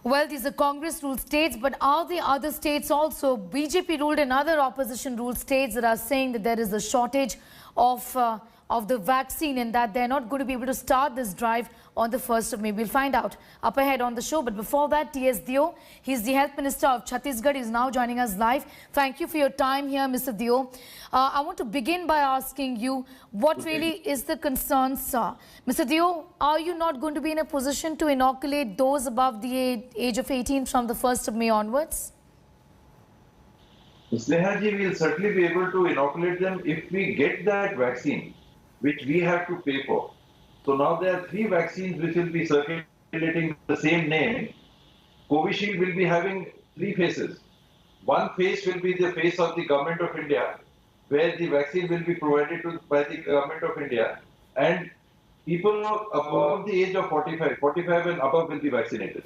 Well, these are Congress-ruled states, but are there other states also, BJP-ruled and other opposition-ruled states that are saying that there is a shortage of the vaccine and that they're not going to be able to start this drive on the 1st of May? We'll find out up ahead on the show. But before that, T.S. Deo, he's the Health Minister of Chhattisgarh, is now joining us live. Thank you for your time here, Mr. Deo. I want to begin by asking you, what really is the concern, sir? Mr. Deo, are you not going to be in a position to inoculate those above the age of 18 from the 1st of May onwards? Sneha ji, we will certainly be able to inoculate them if we get that vaccine, which we have to pay for. So now there are 3 vaccines which will be circulating with the same name. Covishield will be having 3 phases. One phase will be the phase of the Government of India, where the vaccine will be provided by the Government of India, and people above the age of 45 and above will be vaccinated.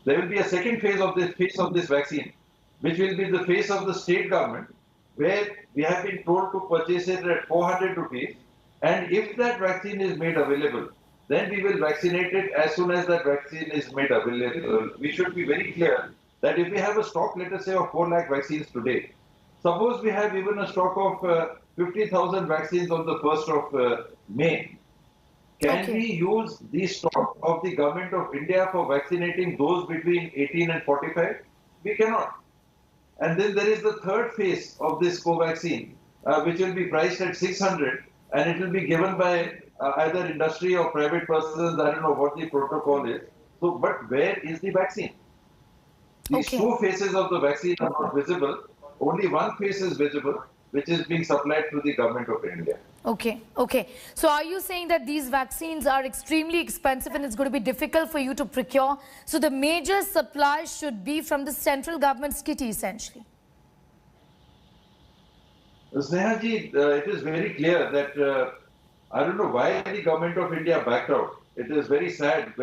There will be a second phase of this vaccine, which will be the phase of the state government, where we have been told to purchase it at 400 rupees. And if that vaccine is made available, then we will vaccinate it as soon as that vaccine is made available. We should be very clear that if we have a stock, let us say, of 4 lakh vaccines today, suppose we have even a stock of 50,000 vaccines on the 1st of May, can we use the stock of the Government of India for vaccinating those between 18 and 45? We cannot. And then there is the third phase of this Covaxin, which will be priced at 600, and it will be given by either industry or private persons. I don't know what the protocol is. So, but where is the vaccine? These 2 phases of the vaccine are not visible. Only one phase is visible, which is being supplied through the Government of India. Okay. So are you saying that these vaccines are extremely expensive and it's going to be difficult for you to procure? So the major supply should be from the central government's kitty, essentially. Sneha ji, it is very clear that I don't know why the Government of India backed out. It is very sad.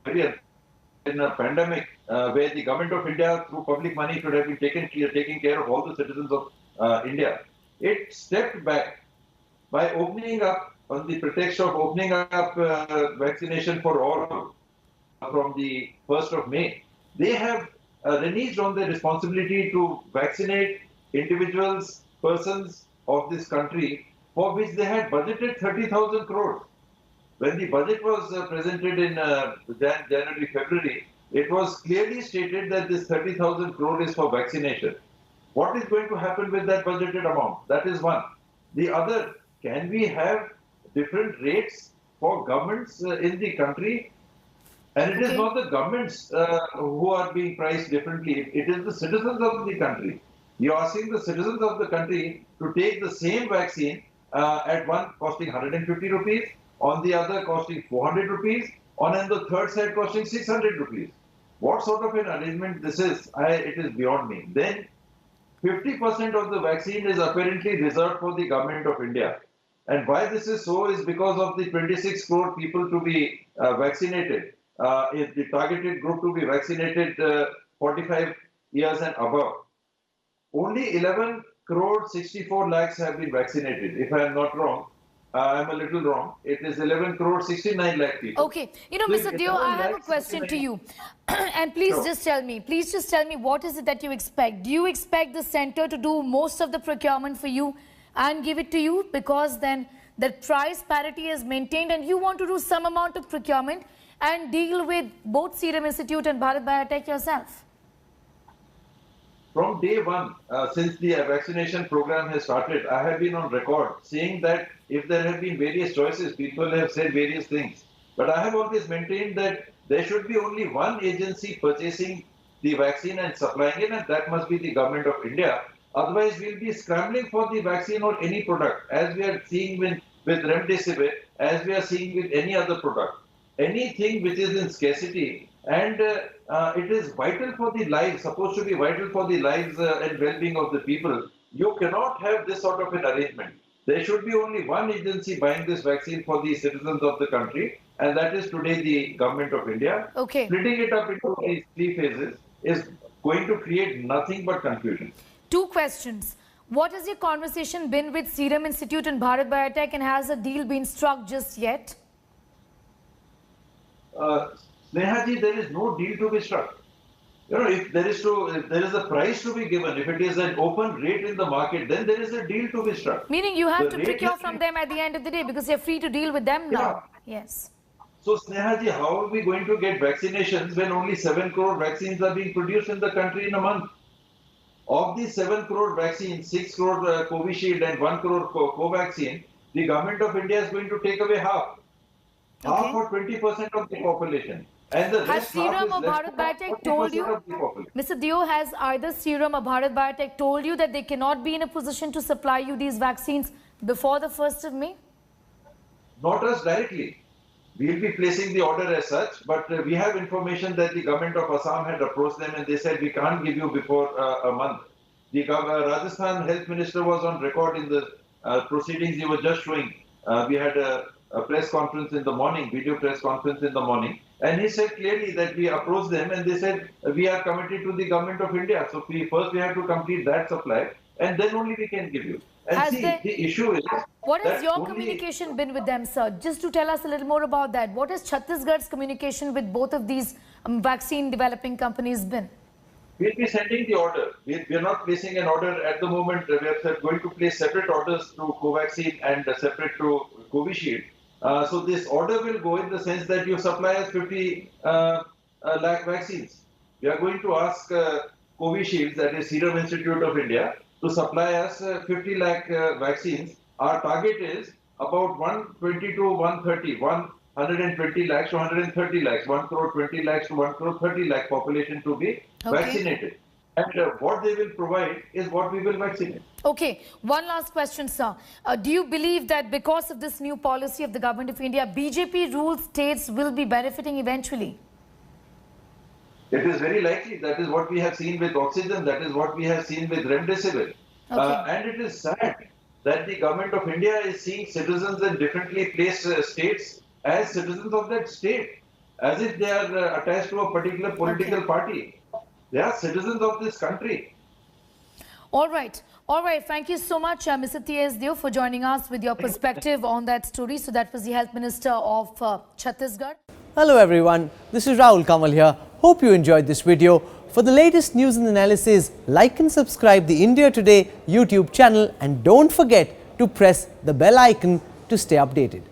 In a pandemic where the Government of India, through public money, should have been taking care of all the citizens of India, it stepped back by opening up, on the pretext of opening up vaccination for all from the 1st of May. They have reneged on their responsibility to vaccinate individuals, persons of this country, for which they had budgeted 30,000 crores. When the budget was presented in January, February, it was clearly stated that this 30,000 crore is for vaccination. What is going to happen with that budgeted amount? That is one. The other, can we have different rates for governments in the country? And it is not the governments who are being priced differently. It is the citizens of the country. You are asking the citizens of the country to take the same vaccine at one costing 150 rupees, on the other costing 400 rupees, on the third side costing 600 rupees. What sort of an arrangement this is, it is beyond me. Then 50% of the vaccine is apparently reserved for the Government of India. And why this is so is because of the 26 crore people to be vaccinated, the targeted group to be vaccinated 45 years and above. Only 11 crore 64 lakhs have been vaccinated. If I am not wrong, I'm a little wrong. It is 11 crore 69 lakh people. Okay. You know, Mr. Deo, I have a question to you. And please just tell me, what is it that you expect? Do you expect the center to do most of the procurement for you and give it to you, because then the price parity is maintained and you want to do some amount of procurement and deal with both Serum Institute and Bharat Biotech yourself? From day one, since the vaccination program has started, I have been on record saying that if there have been various choices, people have said various things. But I have always maintained that there should be only one agency purchasing the vaccine and supplying it, and that must be the Government of India. Otherwise, we'll be scrambling for the vaccine or any product, as we are seeing with Remdesivir, as we are seeing with any other product. Anything which is in scarcity, and it is vital for the lives, supposed to be vital for the lives and well-being of the people. You cannot have this sort of an arrangement. There should be only one agency buying this vaccine for the citizens of the country, and that is today the Government of India. Splitting it up into these 3 phases is going to create nothing but confusion. 2 questions. What has your conversation been with Serum Institute and Bharat Biotech, and has a deal been struck just yet? Sneha ji, there is no deal to be struck. if there is a price to be given, if it is an open rate in the market, then there is a deal to be struck. Meaning you have The to rate procure is- from them at the end of the day because you're free to deal with them now. Yes. So, Snehaji, how are we going to get vaccinations when only 7 crore vaccines are being produced in the country in a month? Of these 7 crore vaccines, 6 crore Covishield and 1 crore Covaxin, the government of India is going to take away half. Half or 20% of the population. And the Has rest half Serum is or left Bharat for Biotech told 40% you, of the population. Mr. Dio, has either Serum or Bharat Biotech told you that they cannot be in a position to supply you these vaccines before the 1st of May? Not us directly. We will be placing the order as such, but we have information that the government of Assam had approached them and they said we can't give you before a month. The Rajasthan Health Minister was on record in the proceedings you were just showing. We had a press conference in the morning, video press conference in the morning, and he said clearly that we approached them and they said we are committed to the government of India. So first we have to complete that supply and then only we can give you. And Has see, there- the issue is What has that your only- communication been with them, sir? Just to tell us a little more about that. What has Chhattisgarh's communication with both of these vaccine developing companies been? We'll be sending the order. We are not placing an order at the moment. We are going to place separate orders to Covaxin and separate to Covishield. So this order will go in the sense that you supply us 50 lakh vaccines. We are going to ask Covishield, that is Serum Institute of India, to supply us 50 lakh vaccines. Our target is about 120 to 130, 120 lakhs to 130 lakhs, 1 crore 20 lakhs to 1 crore 30 lakh population to be vaccinated. And what they will provide is what we will vaccinate. Okay, one last question, sir. Do you believe that because of this new policy of the government of India, BJP ruled states will be benefiting eventually? It is very likely. That is what we have seen with oxygen. That is what we have seen with remdesivir. And it is sad that the government of India is seeing citizens in differently placed states as citizens of that state, as if they are attached to a particular political party. They are citizens of this country. All right. All right. Thank you so much, Mr. T.S. Deo, for joining us with your perspective on that story. So that was the Health Minister of Chhattisgarh. Hello everyone, this is Rahul Kamal here. Hope you enjoyed this video. For the latest news and analysis, like and subscribe the India Today YouTube channel and don't forget to press the bell icon to stay updated.